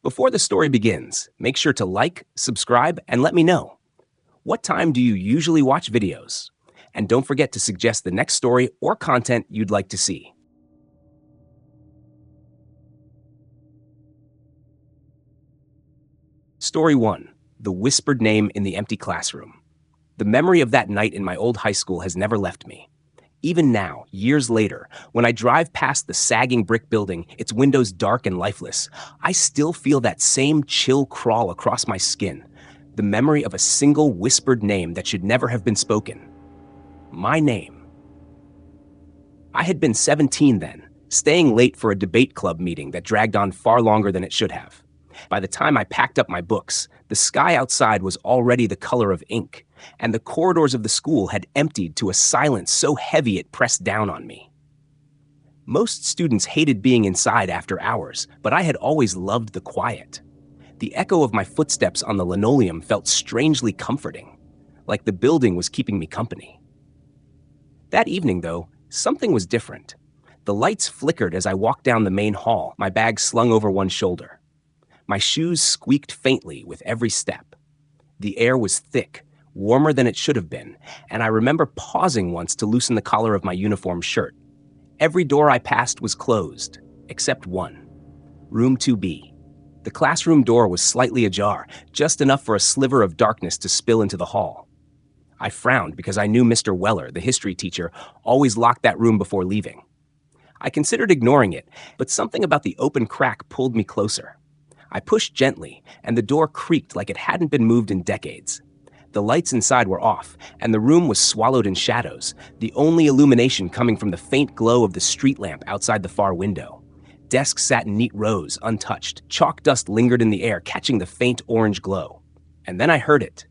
Before the story begins, make sure to like, subscribe, and let me know. What time do you usually watch videos? And don't forget to suggest the next story or content you'd like to see. Story 1. The Whispered Name in the Empty Classroom. The memory of that night in my old high school has never left me. Even now, years later, when I drive past the sagging brick building, its windows dark and lifeless, I still feel that same chill crawl across my skin. The memory of a single whispered name that should never have been spoken. My name. I had been 17 then, staying late for a debate club meeting that dragged on far longer than it should have. By the time I packed up my books, the sky outside was already the color of ink, and the corridors of the school had emptied to a silence so heavy it pressed down on me. Most students hated being inside after hours, but I had always loved the quiet. The echo of my footsteps on the linoleum felt strangely comforting, like the building was keeping me company. That evening, though, something was different. The lights flickered as I walked down the main hall, my bag slung over one shoulder. My shoes squeaked faintly with every step. The air was thick, warmer than it should have been, and I remember pausing once to loosen the collar of my uniform shirt. Every door I passed was closed, except one. Room 2B. The classroom door was slightly ajar, just enough for a sliver of darkness to spill into the hall. I frowned because I knew Mr. Weller, the history teacher, always locked that room before leaving. I considered ignoring it, but something about the open crack pulled me closer. I pushed gently, and the door creaked like it hadn't been moved in decades. The lights inside were off, and the room was swallowed in shadows, the only illumination coming from the faint glow of the street lamp outside the far window. Desks sat in neat rows, untouched. Chalk dust lingered in the air, catching the faint orange glow. And then I heard it.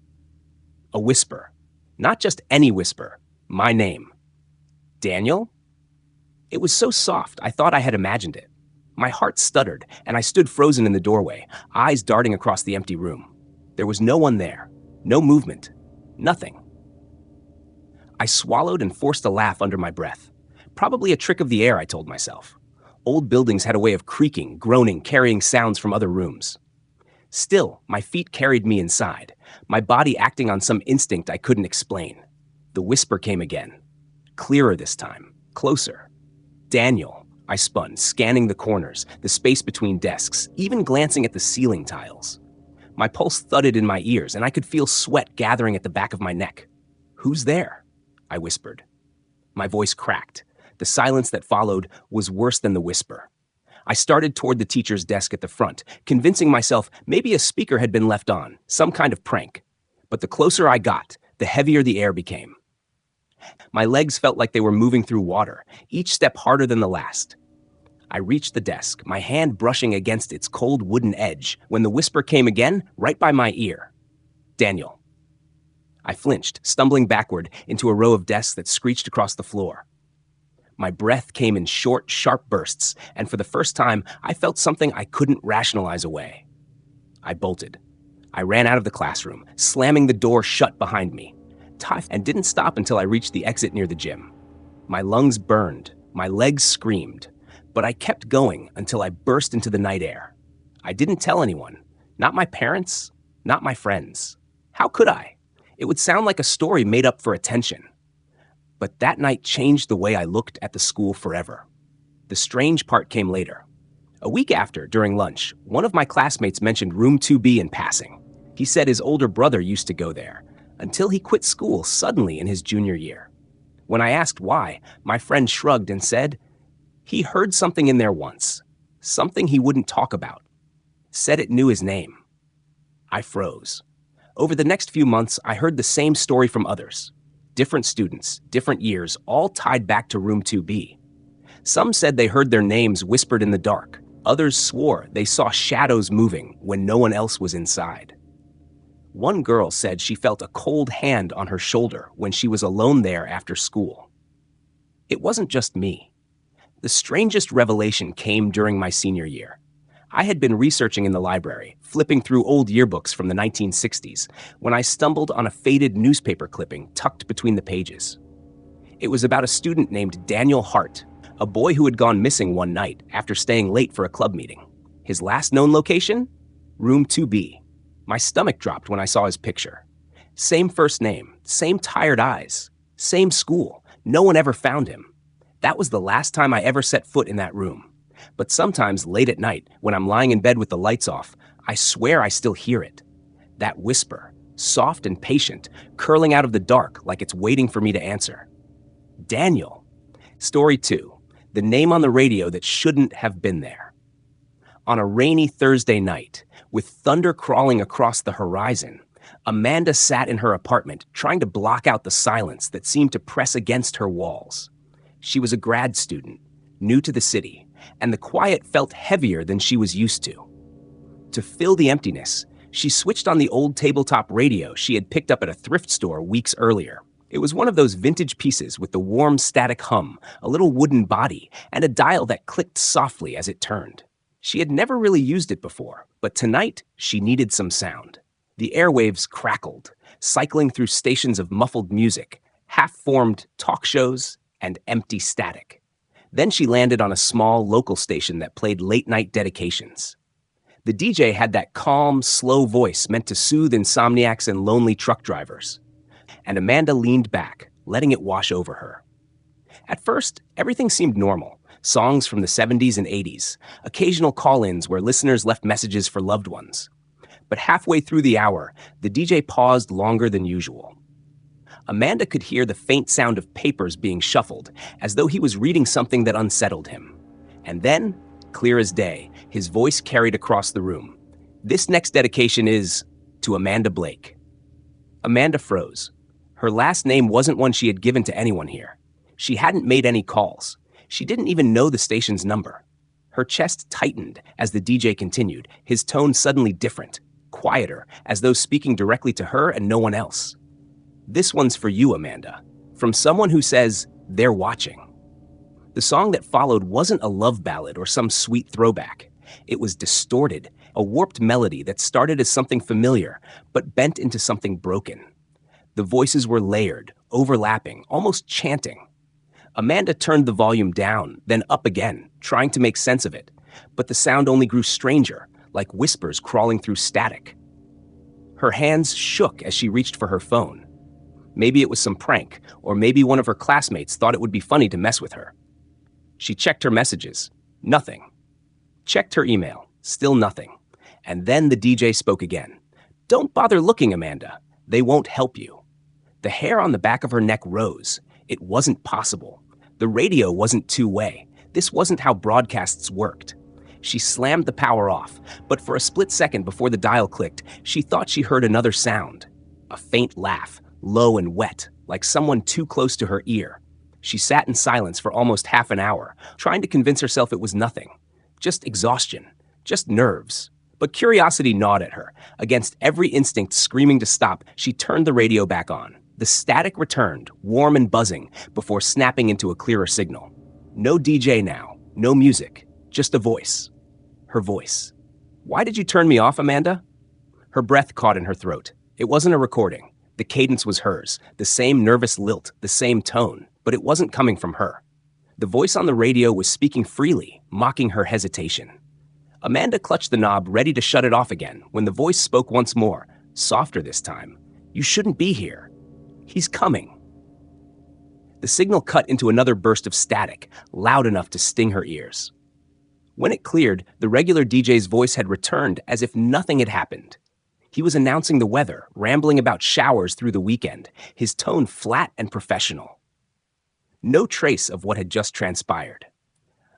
A whisper. Not just any whisper. My name. Daniel? It was so soft, I thought I had imagined it. My heart stuttered, and I stood frozen in the doorway, eyes darting across the empty room. There was no one there. No movement. Nothing. I swallowed and forced a laugh under my breath. Probably a trick of the air, I told myself. Old buildings had a way of creaking, groaning, carrying sounds from other rooms. Still, my feet carried me inside, my body acting on some instinct I couldn't explain. The whisper came again. Clearer this time. Closer. Daniel. I spun, scanning the corners, the space between desks, even glancing at the ceiling tiles. My pulse thudded in my ears, and I could feel sweat gathering at the back of my neck. "Who's there?" I whispered. My voice cracked. The silence that followed was worse than the whisper. I started toward the teacher's desk at the front, convincing myself maybe a speaker had been left on, some kind of prank. But the closer I got, the heavier the air became. My legs felt like they were moving through water, each step harder than the last. I reached the desk, my hand brushing against its cold wooden edge, when the whisper came again, right by my ear. "Daniel." I flinched, stumbling backward into a row of desks that screeched across the floor. My breath came in short, sharp bursts, and for the first time, I felt something I couldn't rationalize away. I bolted. I ran out of the classroom, slamming the door shut behind me. And didn't stop until I reached the exit near the gym. My lungs burned, my legs screamed, but I kept going until I burst into the night air. I didn't tell anyone, not my parents, not my friends. How could I? It would sound like a story made up for attention. But that night changed the way I looked at the school forever. The strange part came later. A week after, during lunch, one of my classmates mentioned room 2B in passing. He said his older brother used to go there, until he quit school suddenly in his junior year. When I asked why, my friend shrugged and said, he heard something in there once, something he wouldn't talk about. Said it knew his name. I froze. Over the next few months, I heard the same story from others. Different students, different years, all tied back to room 2B. Some said they heard their names whispered in the dark. Others swore they saw shadows moving when no one else was inside. One girl said she felt a cold hand on her shoulder when she was alone there after school. It wasn't just me. The strangest revelation came during my senior year. I had been researching in the library, flipping through old yearbooks from the 1960s, when I stumbled on a faded newspaper clipping tucked between the pages. It was about a student named Daniel Hart, a boy who had gone missing one night after staying late for a club meeting. His last known location? Room 2B. My stomach dropped when I saw his picture. Same first name, same tired eyes, same school. No one ever found him. That was the last time I ever set foot in that room. But sometimes late at night, when I'm lying in bed with the lights off, I swear I still hear it. That whisper, soft and patient, curling out of the dark like it's waiting for me to answer. Daniel. Story 2. The name on the radio that shouldn't have been there. On a rainy Thursday night, with thunder crawling across the horizon, Amanda sat in her apartment trying to block out the silence that seemed to press against her walls. She was a grad student, new to the city, and the quiet felt heavier than she was used to. To fill the emptiness, she switched on the old tabletop radio she had picked up at a thrift store weeks earlier. It was one of those vintage pieces with the warm static hum, a little wooden body, and a dial that clicked softly as it turned. She had never really used it before, but tonight she needed some sound. The airwaves crackled, cycling through stations of muffled music, half-formed talk shows, and empty static. Then she landed on a small local station that played late-night dedications. The DJ had that calm, slow voice meant to soothe insomniacs and lonely truck drivers. And Amanda leaned back, letting it wash over her. At first, everything seemed normal. Songs from the 70s and 80s, occasional call-ins where listeners left messages for loved ones. But halfway through the hour, the DJ paused longer than usual. Amanda could hear the faint sound of papers being shuffled, as though he was reading something that unsettled him. And then, clear as day, his voice carried across the room. This next dedication is to Amanda Blake. Amanda froze. Her last name wasn't one she had given to anyone here. She hadn't made any calls. She didn't even know the station's number. Her chest tightened as the DJ continued, his tone suddenly different, quieter, as though speaking directly to her and no one else. This one's for you, Amanda, from someone who says they're watching. The song that followed wasn't a love ballad or some sweet throwback. It was distorted, a warped melody that started as something familiar, but bent into something broken. The voices were layered, overlapping, almost chanting. Amanda turned the volume down, then up again, trying to make sense of it, but the sound only grew stranger, like whispers crawling through static. Her hands shook as she reached for her phone. Maybe it was some prank, or maybe one of her classmates thought it would be funny to mess with her. She checked her messages. Nothing. Checked her email. Still nothing. And then the DJ spoke again. Don't bother looking, Amanda. They won't help you. The hair on the back of her neck rose. It wasn't possible. The radio wasn't two-way. This wasn't how broadcasts worked. She slammed the power off, but for a split second before the dial clicked, she thought she heard another sound. A faint laugh, low and wet, like someone too close to her ear. She sat in silence for almost half an hour, trying to convince herself it was nothing. Just exhaustion. Just nerves. But curiosity gnawed at her. Against every instinct screaming to stop, she turned the radio back on. The static returned, warm and buzzing, before snapping into a clearer signal. No DJ now, no music, just a voice. Her voice. Why did you turn me off, Amanda? Her breath caught in her throat. It wasn't a recording. The cadence was hers, the same nervous lilt, the same tone, but it wasn't coming from her. The voice on the radio was speaking freely, mocking her hesitation. Amanda clutched the knob, ready to shut it off again, when the voice spoke once more, softer this time. You shouldn't be here. He's coming. The signal cut into another burst of static, loud enough to sting her ears. When it cleared, the regular DJ's voice had returned as if nothing had happened. He was announcing the weather, rambling about showers through the weekend, his tone flat and professional. No trace of what had just transpired.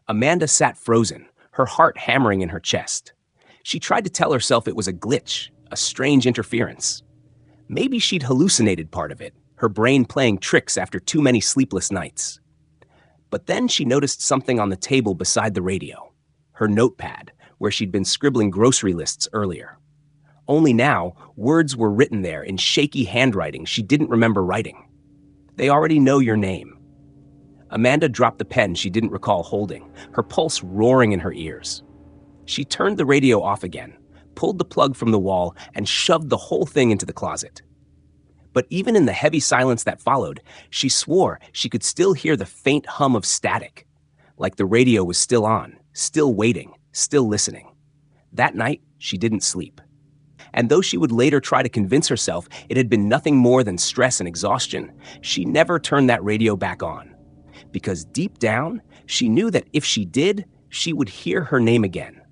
Amanda sat frozen, her heart hammering in her chest. She tried to tell herself it was a glitch, a strange interference. Maybe she'd hallucinated part of it, her brain playing tricks after too many sleepless nights. But then she noticed something on the table beside the radio, her notepad, where she'd been scribbling grocery lists earlier. Only now, words were written there in shaky handwriting she didn't remember writing. They already know your name. Amanda dropped the pen she didn't recall holding, her pulse roaring in her ears. She turned the radio off again, pulled the plug from the wall, and shoved the whole thing into the closet. But even in the heavy silence that followed, she swore she could still hear the faint hum of static, like the radio was still on, still waiting, still listening. That night, She didn't sleep. And though she would later try to convince herself it had been nothing more than stress and exhaustion, she never turned that radio back on. Because deep down, she knew that if she did, she would hear her name again.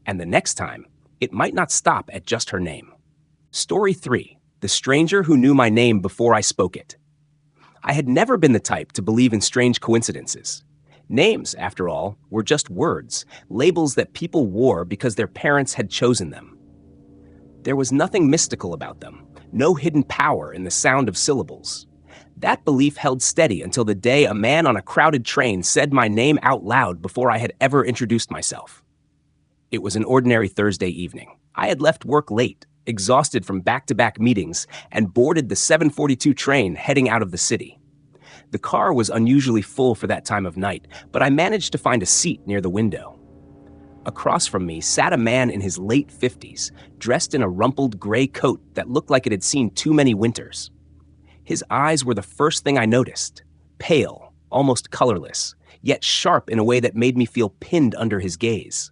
And the next time, it might not stop at just her name. Story 3. The stranger who knew my name before I spoke it. I had never been the type to believe in strange coincidences. Names, after all, were just words, labels that people wore because their parents had chosen them. There was nothing mystical about them, no hidden power in the sound of syllables. That belief held steady until the day a man on a crowded train said my name out loud before I had ever introduced myself. It was an ordinary Thursday evening. I had left work late, exhausted from back-to-back meetings, and boarded the 7:42 train heading out of the city. The car was unusually full for that time of night, but I managed to find a seat near the window. Across from me sat a man in his late 50s, dressed in a rumpled gray coat that looked like it had seen too many winters. His eyes were the first thing I noticed, pale, almost colorless, yet sharp in a way that made me feel pinned under his gaze.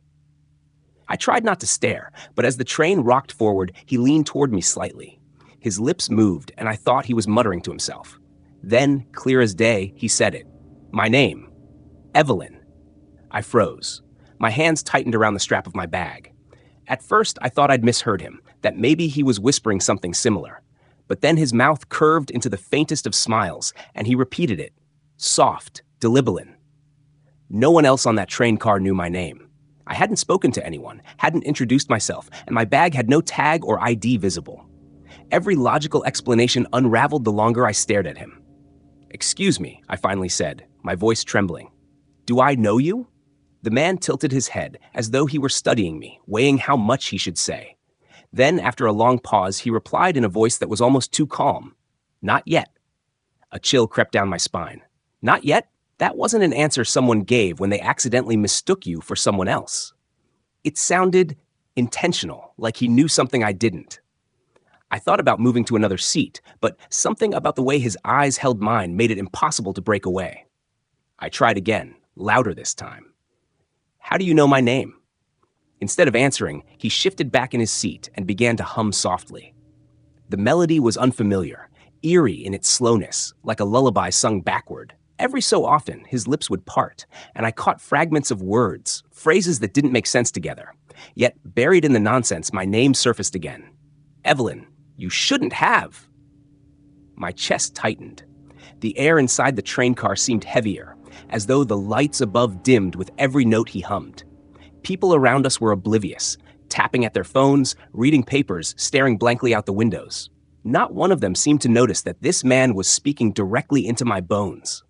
I tried not to stare, but as the train rocked forward, he leaned toward me slightly. His lips moved, and I thought he was muttering to himself. Then, clear as day, he said it. My name. Evelyn. I froze. My hands tightened around the strap of my bag. At first, I thought I'd misheard him, that maybe he was whispering something similar. But then his mouth curved into the faintest of smiles, and he repeated it. Soft, Delibilin. No one else on that train car knew my name. I hadn't spoken to anyone, hadn't introduced myself, and my bag had no tag or ID visible. Every logical explanation unraveled the longer I stared at him. Excuse me, I finally said, my voice trembling. Do I know you? The man tilted his head, as though he were studying me, weighing how much he should say. Then, after a long pause, he replied in a voice that was almost too calm. Not yet. A chill crept down my spine. Not yet? That wasn't an answer someone gave when they accidentally mistook you for someone else. It sounded intentional, like he knew something I didn't. I thought about moving to another seat, but something about the way his eyes held mine made it impossible to break away. I tried again, louder this time. How do you know my name? Instead of answering, he shifted back in his seat and began to hum softly. The melody was unfamiliar, eerie in its slowness, like a lullaby sung backward. Every so often, his lips would part, and I caught fragments of words, phrases that didn't make sense together. Yet, buried in the nonsense, my name surfaced again. Evelyn, you shouldn't have. My chest tightened. The air inside the train car seemed heavier, as though the lights above dimmed with every note he hummed. People around us were oblivious, tapping at their phones, reading papers, staring blankly out the windows. Not one of them seemed to notice that this man was speaking directly into my bones.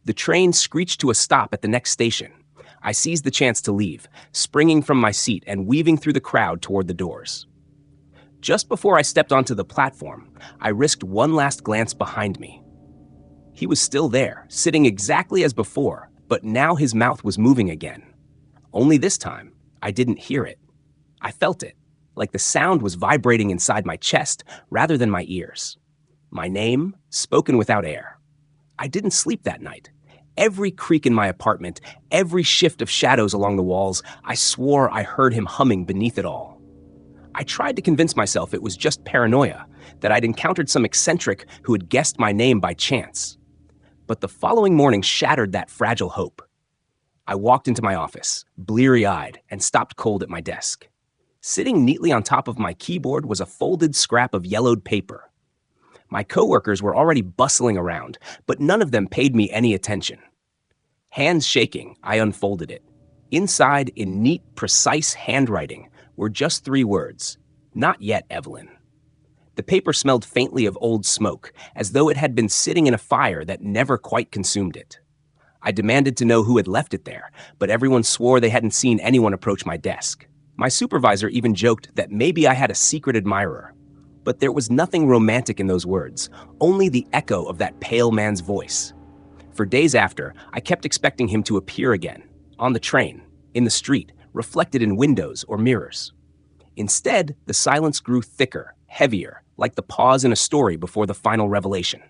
The train screeched to a stop at the next station. I seized the chance to leave, springing from my seat and weaving through the crowd toward the doors. Just before I stepped onto the platform, I risked one last glance behind me. He was still there, sitting exactly as before, but now his mouth was moving again. Only this time, I didn't hear it. I felt it, like the sound was vibrating inside my chest rather than my ears. My name, spoken without air. I didn't sleep that night. Every creak in my apartment, every shift of shadows along the walls, I swore I heard him humming beneath it all. I tried to convince myself it was just paranoia, that I'd encountered some eccentric who had guessed my name by chance. But the following morning shattered that fragile hope. I walked into my office, bleary-eyed, and stopped cold at my desk. Sitting neatly on top of my keyboard was a folded scrap of yellowed paper. My coworkers were already bustling around, but none of them paid me any attention. Hands shaking, I unfolded it. Inside, in neat, precise handwriting, were just 3 words. Not yet, Evelyn. The paper smelled faintly of old smoke, as though it had been sitting in a fire that never quite consumed it. I demanded to know who had left it there, but everyone swore they hadn't seen anyone approach my desk. My supervisor even joked that maybe I had a secret admirer. But there was nothing romantic in those words, only the echo of that pale man's voice. For days after, I kept expecting him to appear again, on the train, in the street, reflected in windows or mirrors. Instead, the silence grew thicker, heavier, like the pause in a story before the final revelation.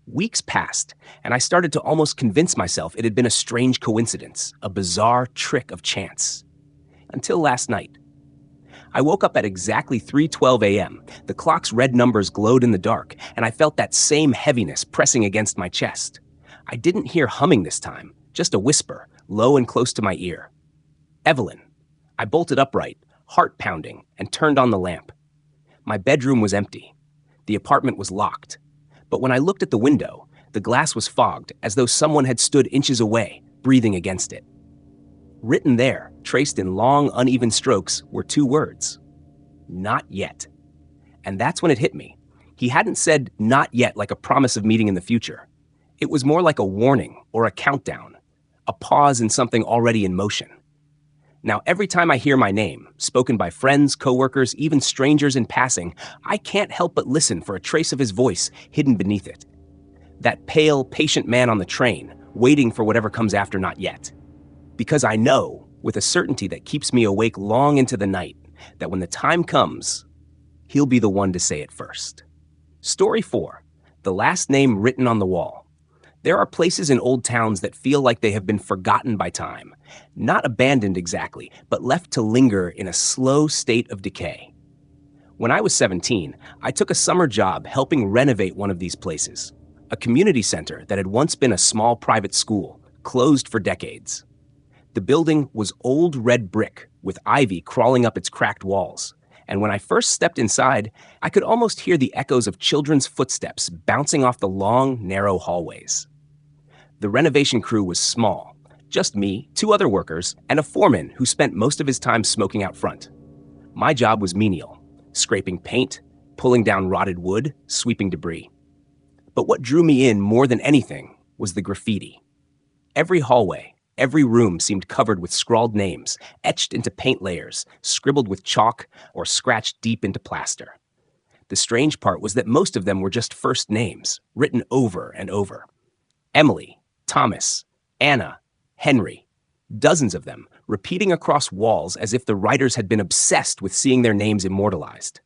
Weeks passed, and I started to almost convince myself it had been a strange coincidence, a bizarre trick of chance. Until last night. I woke up at exactly 3:12 a.m. The clock's red numbers glowed in the dark, and I felt that same heaviness pressing against my chest. I didn't hear humming this time, just a whisper, low and close to my ear. Evelyn. I bolted upright, heart pounding, and turned on the lamp. My bedroom was empty. The apartment was locked. But when I looked at the window, the glass was fogged, as though someone had stood inches away, breathing against it. Written there, traced in long, uneven strokes, were two words. Not yet. And that's when it hit me. He hadn't said not yet like a promise of meeting in the future. It was more like a warning or a countdown, a pause in something already in motion. Now, every time I hear my name, spoken by friends, coworkers, even strangers in passing, I can't help but listen for a trace of his voice hidden beneath it. That pale, patient man on the train, waiting for whatever comes after not yet. Because I know, with a certainty that keeps me awake long into the night, that when the time comes, he'll be the one to say it first. Story 4. The last name written on the wall. There are places in old towns that feel like they have been forgotten by time. Not abandoned exactly, but left to linger in a slow state of decay. When I was 17, I took a summer job helping renovate one of these places. A community center that had once been a small private school, closed for decades. The building was old red brick with ivy crawling up its cracked walls. And when I first stepped inside, I could almost hear the echoes of children's footsteps bouncing off the long, narrow hallways. The renovation crew was small. Just me, 2 other workers, and a foreman who spent most of his time smoking out front. My job was menial, scraping paint, pulling down rotted wood, sweeping debris. But what drew me in more than anything was the graffiti. Every hallway, every room seemed covered with scrawled names, etched into paint layers, scribbled with chalk, or scratched deep into plaster. The strange part was that most of them were just first names, written over and over. Emily, Thomas, Anna, Henry. Dozens of them, repeating across walls as if the writers had been obsessed with seeing their names immortalized.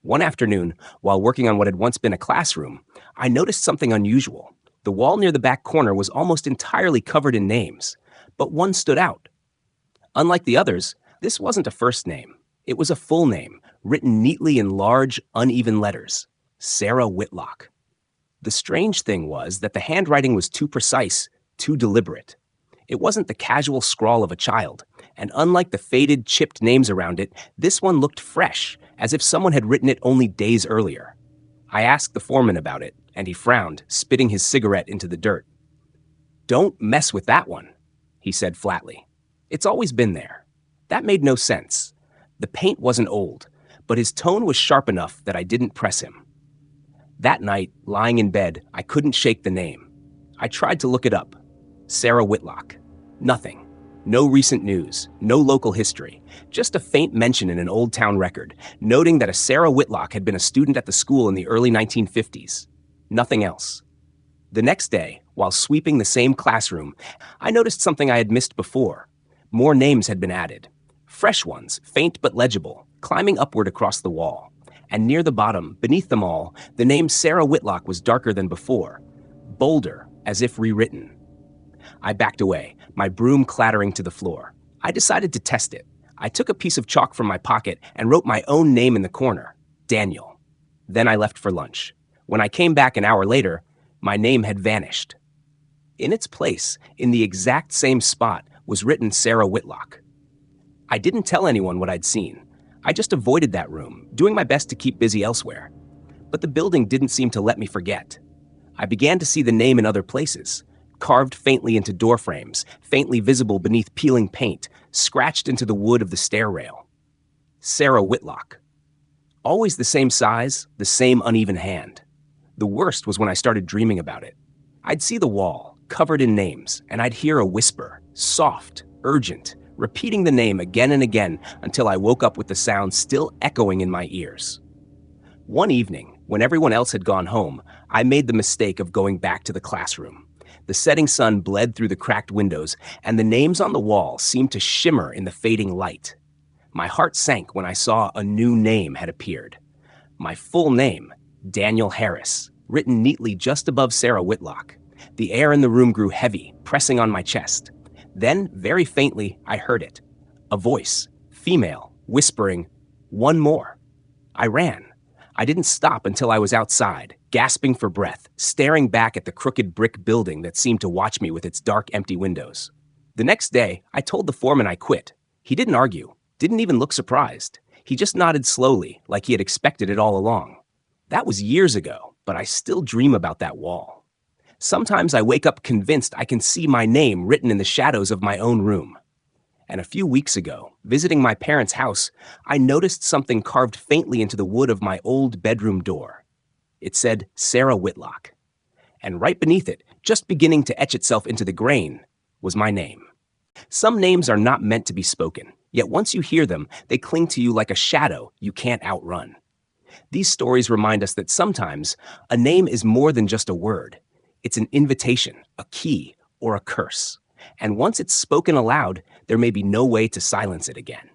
One afternoon, while working on what had once been a classroom, I noticed something unusual. The wall near the back corner was almost entirely covered in names, but one stood out. Unlike the others, this wasn't a first name. It was a full name, written neatly in large, uneven letters. Sarah Whitlock. The strange thing was that the handwriting was too precise, too deliberate. It wasn't the casual scrawl of a child, and unlike the faded, chipped names around it, this one looked fresh, as if someone had written it only days earlier. I asked the foreman about it, and he frowned, spitting his cigarette into the dirt. "Don't mess with that one," he said flatly. "It's always been there." That made no sense. The paint wasn't old, but his tone was sharp enough that I didn't press him. That night, lying in bed, I couldn't shake the name. I tried to look it up. Sarah Whitlock. Nothing. No recent news, no local history, just a faint mention in an old town record, noting that a Sarah Whitlock had been a student at the school in the early 1950s. Nothing else. The next day, while sweeping the same classroom, I noticed something I had missed before. More names had been added. Fresh ones, faint but legible, climbing upward across the wall. And near the bottom, beneath them all, the name Sarah Whitlock was darker than before, bolder, as if rewritten. I backed away, my broom clattering to the floor. I decided to test it. I took a piece of chalk from my pocket and wrote my own name in the corner, Daniel. Then I left for lunch. When I came back an hour later, my name had vanished. In its place, in the exact same spot, was written Sarah Whitlock. I didn't tell anyone what I'd seen. I just avoided that room, doing my best to keep busy elsewhere. But the building didn't seem to let me forget. I began to see the name in other places, carved faintly into door frames, faintly visible beneath peeling paint, scratched into the wood of the stair rail. Sarah Whitlock. Always the same size, the same uneven hand. The worst was when I started dreaming about it. I'd see the wall, covered in names, and I'd hear a whisper, soft, urgent, repeating the name again and again until I woke up with the sound still echoing in my ears. One evening, when everyone else had gone home, I made the mistake of going back to the classroom. The setting sun bled through the cracked windows, and the names on the wall seemed to shimmer in the fading light. My heart sank when I saw a new name had appeared. My full name, Daniel Harris, written neatly just above Sarah Whitlock. The air in the room grew heavy, pressing on my chest. Then, very faintly, I heard it. A voice, female, whispering, "One more." I ran. I didn't stop until I was outside, gasping for breath, staring back at the crooked brick building that seemed to watch me with its dark, empty windows. The next day, I told the foreman I quit. He didn't argue, didn't even look surprised. He just nodded slowly, like he had expected it all along. That was years ago, but I still dream about that wall. Sometimes I wake up convinced I can see my name written in the shadows of my own room. And a few weeks ago, visiting my parents' house, I noticed something carved faintly into the wood of my old bedroom door. It said Sarah Whitlock. And right beneath it, just beginning to etch itself into the grain, was my name. Some names are not meant to be spoken, yet once you hear them, they cling to you like a shadow you can't outrun. These stories remind us that sometimes a name is more than just a word. It's an invitation, a key, or a curse. And once it's spoken aloud, there may be no way to silence it again.